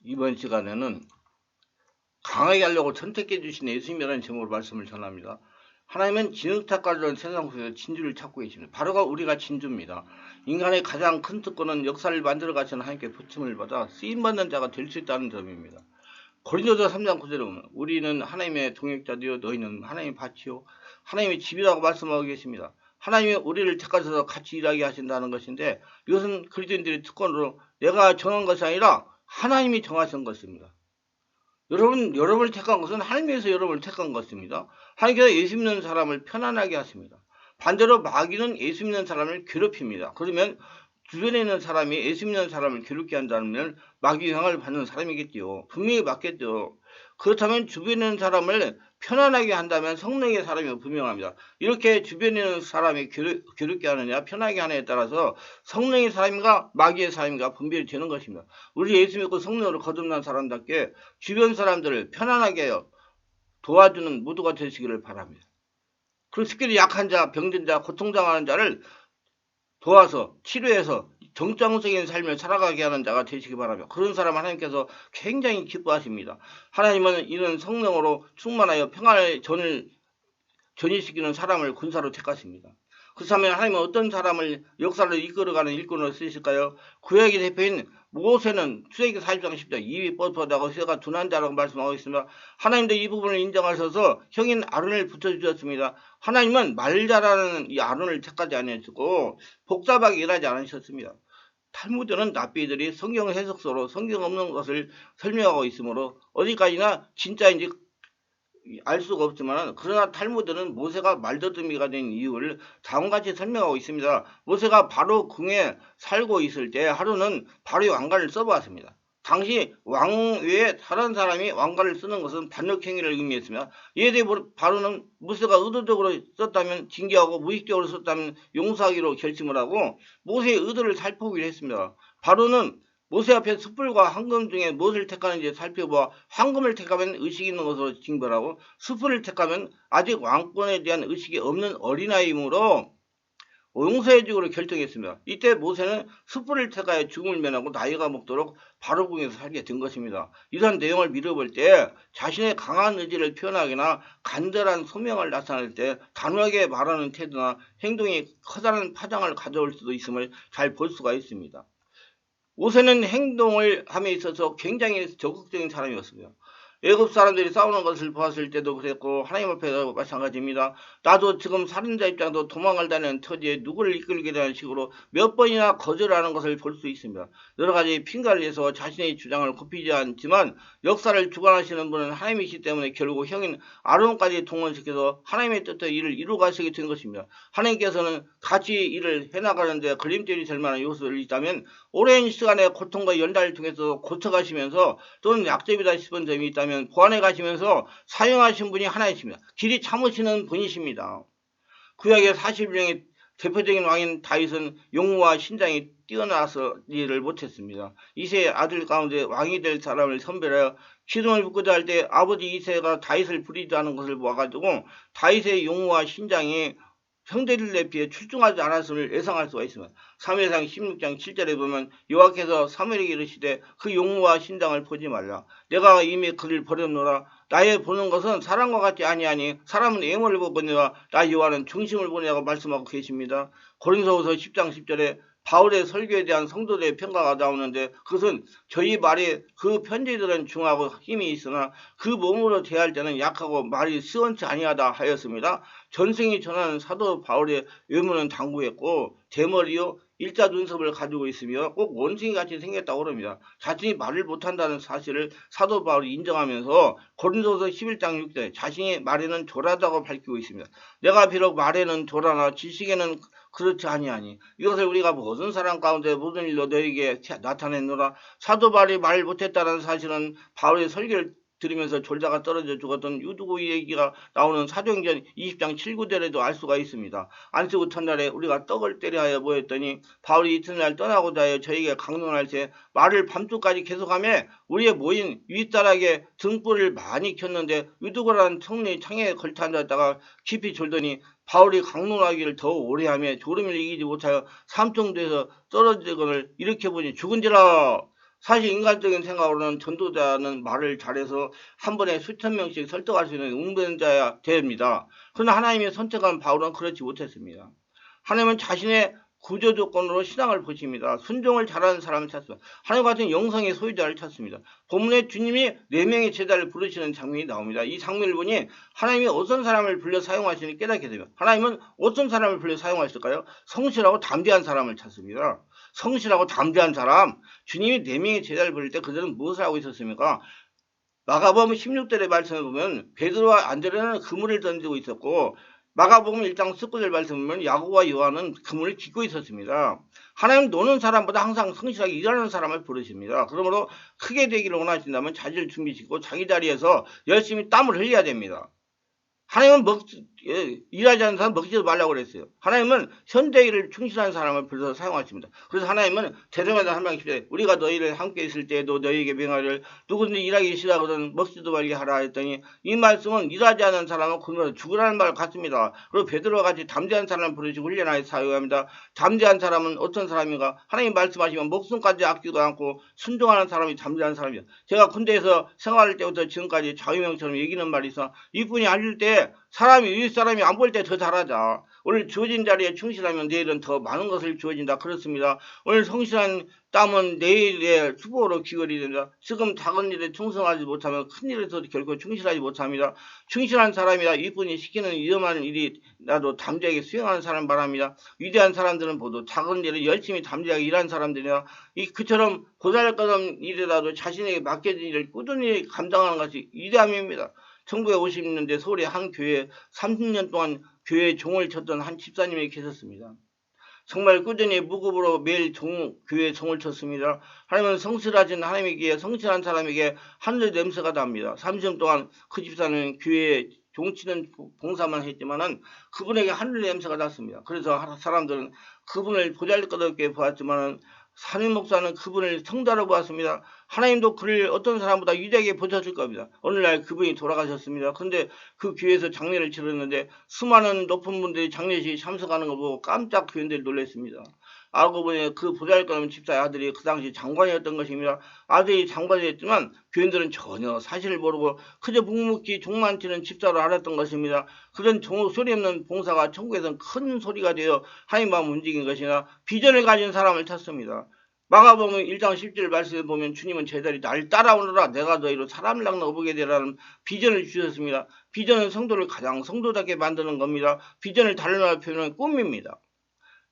이번 시간에는 강하게 하려고 선택해 주신 예수님이라는 제목으로 말씀을 전합니다. 하나님은 진흙탕가루는 세상 속에서 진주를 찾고 계십니다. 바로가 우리가 진주입니다. 인간의 가장 큰 특권은 역사를 만들어 가시는 하나님께 부침을 받아 쓰임받는 자가 될 수 있다는 점입니다. 고린도서 3장 9절에 보면 우리는 하나님의 동역자되어 너희는 하나님의 밭이요 하나님의 집이라고 말씀하고 계십니다. 하나님이 우리를 택하셔서 같이 일하게 하신다는 것인데, 이것은 그리스도인들의 특권으로 내가 정한 것이 아니라 하나님이 정하신 것입니다. 여러분을 택한 것은 하나님께서 여러분을 택한 것입니다. 하나님께서 예수 믿는 사람을 편안하게 하십니다. 반대로 마귀는 예수 믿는 사람을 괴롭힙니다. 그러면 주변에 있는 사람이 예수 믿는 사람을 괴롭게 한다면 마귀 영향을 받는 사람이겠죠. 분명히 맞겠죠. 그렇다면 주변에 있는 사람을 편안하게 한다면 성령의 사람이 분명합니다. 이렇게 주변에 있는 사람이 괴롭게 하느냐 편하게 하느냐에 따라서 성령의 사람인가 마귀의 사람인가 분별이 되는 것입니다. 우리 예수 믿고 성령으로 거듭난 사람답게 주변 사람들을 편안하게 하여 도와주는 모두가 되시기를 바랍니다. 그리고 특별히 약한 자, 병든 자, 고통당하는 자를 도와서 치료해서 정상적인 삶을 살아가게 하는 자가 되시기 바랍니다. 그런 사람 하나님께서 굉장히 기뻐하십니다. 하나님은 이런 성령으로 충만하여 평안의 전을 전이시키는 사람을 군사로 택하십니다. 그렇다면 하나님은 어떤 사람을 역사를 이끌어가는 일꾼으로 쓰실까요? 구약의 대표인 모세는 출애굽기 40장 10절 입이 뻣뻣하고 쇠가 둔한 자라고 말씀하고 있습니다. 하나님도 이 부분을 인정하셔서 형인 아론을 붙여주셨습니다. 하나님은 말 잘하는 이 아론을 택하지 않으시고 복잡하게 일하지 않으셨습니다. 탈무드는 랍비들이 성경 해석서로 성경 없는 것을 설명하고 있으므로 어디까지나 진짜인지 알 수가 없지만, 그러나 탈무드는 모세가 말더듬이가 된 이유를 다음같이 설명하고 있습니다. 모세가 바로 궁에 살고 있을 때 하루는 바로의 왕관을 써보았습니다. 당시 왕 외에 다른 사람이 왕관을 쓰는 것은 반역행위를 의미했으며, 이에 대해 바로는 모세가 의도적으로 썼다면 징계하고 무의식적으로 썼다면 용서하기로 결심을 하고 모세의 의도를 살펴보기로 했습니다. 바로는 모세 앞에 숯불과 황금 중에 무엇을 택하는지 살펴보아 황금을 택하면 의식이 있는 것으로 징벌하고 숯불을 택하면 아직 왕권에 대한 의식이 없는 어린아이이므로 용서해주기로 결정했습니다. 이때 모세는 숯불을 택하여 죽음을 면하고 나이가 먹도록 바로 궁에서 살게 된 것입니다. 이런 내용을 미뤄볼 때 자신의 강한 의지를 표현하거나 간절한 소명을 나타낼 때 단호하게 말하는 태도나 행동이 커다란 파장을 가져올 수도 있음을 잘 볼 수가 있습니다. 모세는 행동을 함에 있어서 굉장히 적극적인 사람이었습니다. 애굽 사람들이 싸우는 것을 보았을 때도 그랬고 하나님 앞에도 마찬가지입니다. 나도 지금 살인자 입장도 도망을 다니는 터지에 누구를 이끌게 되는 식으로 몇 번이나 거절하는 것을 볼 수 있습니다. 여러 가지 핑계를 내서 자신의 주장을 굽히지 않지만 역사를 주관하시는 분은 하나님이시기 때문에 결국 형인 아론까지 동원시켜서 하나님의 뜻대로 일을 이루어가시게 된 것입니다. 하나님께서는 같이 일을 해나가는데 걸림돌이 될 만한 요소들이 있다면 오랜 시간의 고통과 연단을 통해서 고쳐가시면서 또는 약점이다 싶은 점이 있다면 보완해 가시면서 사용하신 분이 하나이십니다. 길이 참으시는 분이십니다. 구약의 40명의 대표적인 왕인 다윗은 용모와 신장이 뛰어나서 일을 못했습니다. 이세의 아들 가운데 왕이 될 사람을 선별하여 기름을 붓고자 할 때 아버지 이세가 다윗을 부리지 않은 것을 보아가지고 다윗의 용모와 신장이 형제들에 비해 출중하지 않았음을 예상할 수가 있습니다. 사무엘상 16장 7절에 보면 여호와께서 사무엘에게 이르시되 그 용모와 신장을 보지 말라. 내가 이미 그를 버렸노라. 나의 보는 것은 사람과 같지 아니하니 사람은 외모를 보거니와 나 여호와는 중심을 보느냐고 말씀하고 계십니다. 고린도후서 10장 10절에 바울의 설교에 대한 성도들의 평가가 나오는데, 그것은 저희 말에 그 편지들은 중하고 힘이 있으나 그 몸으로 대할 때는 약하고 말이 시원치 아니하다 하였습니다. 전생이 전하는 사도 바울의 외모는 당구했고 대머리요 일자 눈썹을 가지고 있으며 꼭 원숭이 같이 생겼다고 합니다. 자신이 말을 못한다는 사실을 사도 바울이 인정하면서 고린도서 11장 6절 자신이 말에는 조라다고 밝히고 있습니다. 내가 비록 말에는 조라나 지식에는 그렇지 아니하니 이것을 우리가 모든 사람 가운데 모든 일로 너에게 나타냈노라. 사도 바울이 말 못했다는 사실은 바울의 설교를 들으면서 졸다가 떨어져 죽었던 유두고 얘기가 나오는 사도행전 20장 7구절에도 알 수가 있습니다. 안식구 첫날에 우리가 떡을 때려 하여 모였더니 바울이 이튿날 떠나고자 하여 저에게 강론할 때 말을 밤중까지 계속하며 우리의 모인 윗다락에 등불을 많이 켰는데 유두고라는 청년이 창에 걸터 앉았다가 깊이 졸더니 바울이 강론하기를 더 오래 하며 졸음을 이기지 못하여 삼청도에서 떨어지거늘 일으켜보니 죽은지라. 사실 인간적인 생각으로는 전도자는 말을 잘해서 한 번에 수천 명씩 설득할 수 있는 응변자야 됩니다. 그러나 하나님의 선택한 바울은 그렇지 못했습니다. 하나님은 자신의 구조 조건으로 신앙을 보십니다. 순종을 잘하는 사람을 찾습니다. 하나님 같은 영성의 소유자를 찾습니다. 본문에 주님이 4명의 제자를 부르시는 장면이 나옵니다. 이 장면을 보니 하나님이 어떤 사람을 불러 사용하시는지 깨닫게 됩니다. 하나님은 어떤 사람을 불러 사용하실까요? 성실하고 담대한 사람을 찾습니다. 성실하고 담대한 사람. 주님이 4명의 제자를 부를 때 그들은 무엇을 하고 있었습니까? 마가복음 16절의 말씀을 보면 베드로와 안드레는 그물을 던지고 있었고, 마가복음 1장 19절 말씀을 보면 야고보와 요한은 그물을 깃고 있었습니다. 하나님 노는 사람보다 항상 성실하게 일하는 사람을 부르십니다. 그러므로 크게 되기를 원하신다면 자질을 준비시키고 자기 자리에서 열심히 땀을 흘려야 됩니다. 하나님은 일하지 않는 사람 먹지도 말라고 그랬어요. 하나님은 현대일을 충실한 사람을 불러서 사용하십니다. 그래서 하나님은 제자마다 한 명씩 우리가 너희를 함께 있을 때에도 너희에게 명하를 누구든지 일하기 싫어하거든 먹지도 말게 하라 했더니, 이 말씀은 일하지 않는 사람은 굶어 죽으라는 말 같습니다. 그리고 베드로와 같이 담대한 사람을 부르시고 훈련하여 사용합니다. 담대한 사람은 어떤 사람인가? 하나님 말씀하시면 목숨까지 아끼지도 않고 순종하는 사람이 담대한 사람이다. 제가 군대에서 생활할 때부터 지금까지 자유명처럼 얘기는 말이 있어. 이분이 알릴 때 윗사람이 안 볼 때 더 잘하자. 오늘 주어진 자리에 충실하면 내일은 더 많은 것을 주어진다. 그렇습니다. 오늘 성실한 땀은 내일의 수고로 귀걸이 된다. 지금 작은 일에 충성하지 못하면 큰 일에서도 결코 충실하지 못합니다. 충실한 사람이라 이분이 시키는 위험한 일이라도 담대하게 수행하는 사람 바랍니다. 위대한 사람들은 모두 작은 일을 열심히 담대하게 일하는 사람들이라, 그처럼 고달가던 일이라도 자신에게 맡겨진 일을 꾸준히 감당하는 것이 위대함입니다. 1950년대 서울의 한 교회에 30년 동안 교회에 종을 쳤던 한 집사님이 계셨습니다. 정말 꾸준히 무급으로 매일 교회에 종을 쳤습니다. 하나님은 성실하신 하나님에게, 성실한 사람에게 하늘 냄새가 납니다. 30년 동안 그 집사는 교회에 종치는 봉사만 했지만은 그분에게 하늘 냄새가 났습니다. 그래서 사람들은 그분을 보잘것없게 보았지만은 산임 목사는 그분을 성자로 보았습니다. 하나님도 그를 어떤 사람보다 위대하게 보셨을 겁니다. 오늘날 그분이 돌아가셨습니다. 그런데 그 교회에서 장례를 치렀는데 수많은 높은 분들이 장례식에 참석하는 걸 보고 깜짝 교인들이 놀랐습니다. 알고 보니 그 보잘것없는 집사의 아들이 그 당시 장관이었던 것입니다. 아들이 장관이었지만 교인들은 전혀 사실을 모르고 그저 묵묵히 종만 치는 집사로 알았던 것입니다. 그런 소리 없는 봉사가 천국에서는 큰 소리가 되어 하나님 마음 움직인 것이나 비전을 가진 사람을 찾습니다. 마가복음 1장 10절 말씀을 보면 주님은 제자리 날 따라오너라 내가 너희로 사람을 낚아보게 되라는 비전을 주셨습니다. 비전은 성도를 가장 성도답게 만드는 겁니다. 비전을 다른 말로 표현하면 꿈입니다.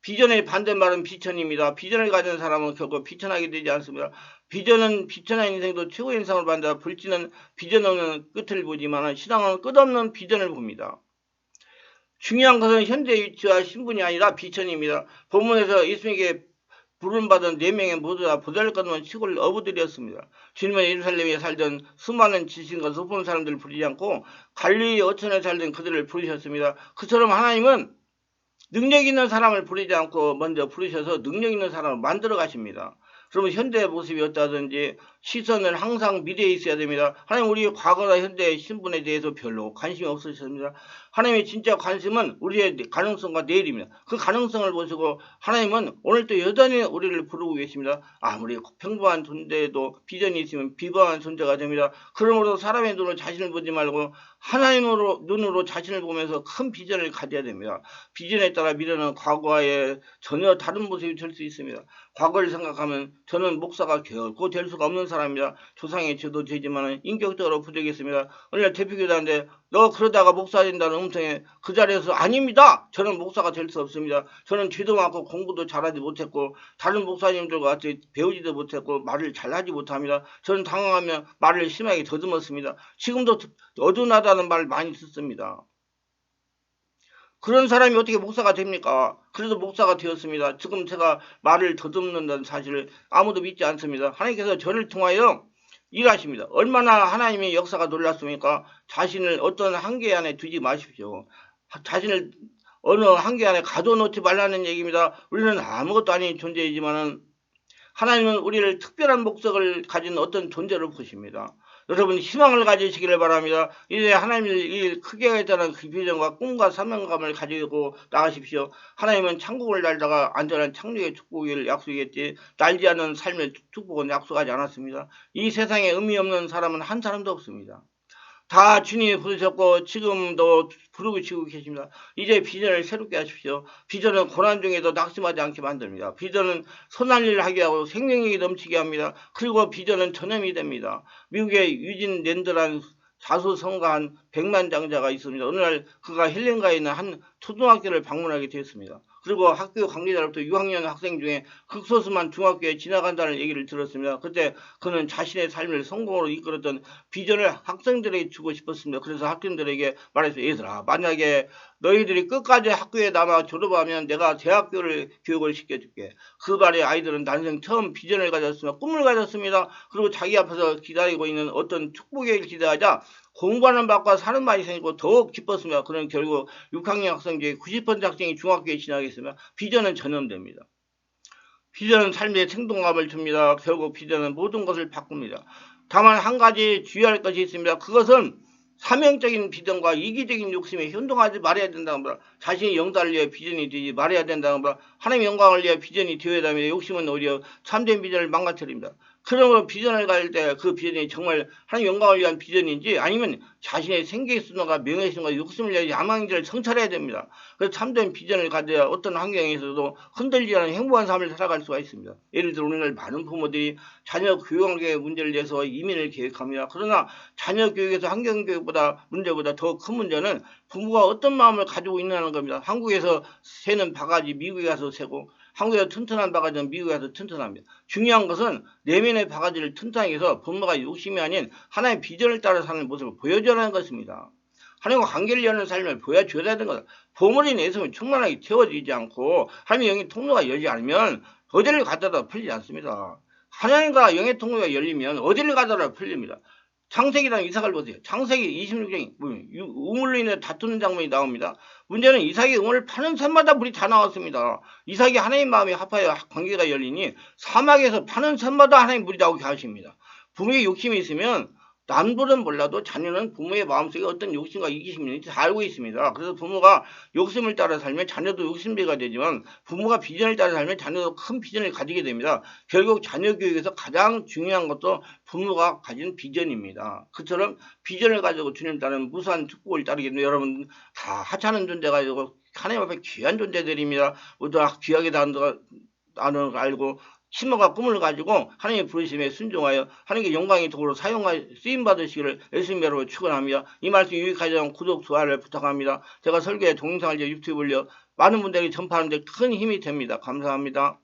비전의 반대말은 비천입니다. 비전을 가진 사람은 결코 비천하게 되지 않습니다. 비전은 비천한 인생도 최고의 인상을 받는다. 불지는 비전 없는 끝을 보지만 신앙은 끝없는 비전을 봅니다. 중요한 것은 현재 위치와 신분이 아니라 비천입니다. 본문에서 예수님에게 부름받은 4명의 모두 다 보잘것없는 시골 어부들이었습니다. 주님은 예루살렘에 살던 수많은 지식과 높은 사람들을 부르지 않고 갈릴리 어촌에 살던 그들을 부르셨습니다. 그처럼 하나님은 능력 있는 사람을 부르지 않고 먼저 부르셔서 능력 있는 사람을 만들어 가십니다. 그러면 현대의 모습이 어떠하든지 시선은 항상 미래에 있어야 됩니다. 하나님 우리의 과거나 현대의 신분에 대해서 별로 관심이 없으셨습니다. 하나님의 진짜 관심은 우리의 가능성과 내일입니다. 그 가능성을 보시고 하나님은 오늘도 여전히 우리를 부르고 계십니다. 아무리 평범한 존재에도 비전이 있으면 비범한 존재가 됩니다. 그러므로 사람의 눈으로 자신을 보지 말고 하나님으로 눈으로 자신을 보면서 큰 비전을 가져야 됩니다. 비전에 따라 미래는 과거와의 전혀 다른 모습이 될 수 있습니다. 과거를 생각하면 저는 목사가 결코 될 수가 없는 사람입니다. 조상의 죄도 되지만 인격적으로 부족했습니다. 오늘 대표교사인데 너 그러다가 목사 된다는 음성에 그 자리에서 아닙니다. 저는 목사가 될 수 없습니다. 저는 죄도 많고 공부도 잘하지 못했고 다른 목사님들과 같이 배우지도 못했고 말을 잘하지 못합니다. 저는 당황하면 말을 심하게 더듬었습니다. 지금도 어두나다는 말 많이 듣습니다. 그런 사람이 어떻게 목사가 됩니까? 그래서 목사가 되었습니다. 지금 제가 말을 더듬는다는 사실을 아무도 믿지 않습니다. 하나님께서 저를 통하여 일하십니다. 얼마나 하나님의 역사가 놀랐습니까? 자신을 어떤 한계 안에 두지 마십시오. 자신을 어느 한계 안에 가둬놓지 말라는 얘기입니다. 우리는 아무것도 아닌 존재이지만은 하나님은 우리를 특별한 목적을 가진 어떤 존재로 보십니다. 여러분 희망을 가지시기를 바랍니다. 이제 하나님을 일 크게 하겠다는 그 비전과 꿈과 사명감을 가지고 나가십시오. 하나님은 천국을 날다가 안전한 창조의 축복을 약속했지 날지 않은 삶의 축복은 약속하지 않았습니다. 이 세상에 의미 없는 사람은 한 사람도 없습니다. 다 주님이 부르셨고 지금도 부르고 치고 계십니다. 이제 비전을 새롭게 하십시오. 비전은 고난 중에도 낙심하지 않게 만듭니다. 비전은 선한 일을 하게 하고 생명력이 넘치게 합니다. 그리고 비전은 전염이 됩니다. 미국의 유진 랜드라는 자수성가한 백만장자가 있습니다. 어느 날 그가 힐링가에 있는 한 초등학교를 방문하게 되었습니다. 그리고 학교 관계자로부터 6학년 학생 중에 극소수만 중학교에 지나간다는 얘기를 들었습니다. 그때 그는 자신의 삶을 성공으로 이끌었던 비전을 학생들에게 주고 싶었습니다. 그래서 학생들에게 말했어요. 얘들아, 만약에 너희들이 끝까지 학교에 남아 졸업하면 내가 대학교를 교육을 시켜줄게. 그 말에 아이들은 난생 처음 비전을 가졌습니다. 꿈을 가졌습니다. 그리고 자기 앞에서 기다리고 있는 어떤 축복을 기대하자 공부하는 맛과 사는 맛이 생기고 더욱 기뻤습니다. 그는 결국 6학년 학생 중에 90% 학생이 중학교에 진학했으며 비전은 전염됩니다. 비전은 삶에 생동감을 줍니다. 결국 비전은 모든 것을 바꿉니다. 다만 한 가지 주의할 것이 있습니다. 그것은 사명적인 비전과 이기적인 욕심에 현동하지 말아야 된다는 겁니다. 자신의 영달을 위해 비전이 되지 말아야 된다는 겁니다. 하나님의 영광을 위해 비전이 되어야 됩니다. 욕심은 오히려 참된 비전을 망가뜨립니다. 그러므로 비전을 가질 때 그 비전이 정말 하나님 영광을 위한 비전인지 아니면 자신의 생계의 순간과 명예심과 욕심을 위해 야망인지를 성찰해야 됩니다. 그래서 참된 비전을 가져야 어떤 환경에서도 흔들리지 않은 행복한 삶을 살아갈 수가 있습니다. 예를 들어 오늘날 많은 부모들이 자녀 교육의 문제를 내서 이민을 계획합니다. 그러나 자녀 교육에서 환경교육보다 문제보다 더 큰 문제는 부모가 어떤 마음을 가지고 있느냐는 겁니다. 한국에서 새는 바가지 미국에 가서 새고 한국에서 튼튼한 바가지는 미국에 가서 튼튼합니다. 중요한 것은 내면의 바가지를 튼튼하게 해서 부모가 욕심이 아닌 하나의 비전을 따라 사는 모습을 보여줘야 하는 것입니다. 하나님과 관계를 여는 삶을 보여줘야 되는 거다. 보물이 내 손에 충만하게 채워지지 않고 하나님의 영의 통로가 열지 않으면 어디를 가더라도 풀리지 않습니다. 하나님과 영의 통로가 열리면 어디를 가더라도 풀립니다. 창세기랑 이삭을 보세요. 창세기 26장에 우물로 인해 다투는 장면이 나옵니다. 문제는 이삭이 우물을 파는 샘마다 물이 다 나왔습니다. 이삭이 하나님 마음에 합하여 관계가 열리니 사막에서 파는 샘마다 하나님 물이 나오게 하십니다. 부모의 욕심이 있으면 남들은 몰라도 자녀는 부모의 마음속에 어떤 욕심과 이기심이 있는지 다 알고 있습니다. 그래서 부모가 욕심을 따라 살면 자녀도 욕심배가 되지만 부모가 비전을 따라 살면 자녀도 큰 비전을 가지게 됩니다. 결국 자녀 교육에서 가장 중요한 것도 부모가 가진 비전입니다. 그처럼 비전을 가지고 주님 따르는 무수한 축복을 따르게 되면 여러분 다 하찮은 존재가 아니고 하나님 앞에 귀한 존재들입니다. 모두 귀하게 나는 걸 알고 심어가 꿈을 가지고 하나님의 부르심에 순종하여 하나님께 영광의 도구로 쓰임 받으시기를 예수님으로 축원합니다. 이 말씀 유익하지 구독, 좋아요를 부탁합니다. 제가 설교에 동영상을 유튜브를 많은 분들에게 전파하는 데 큰 힘이 됩니다. 감사합니다.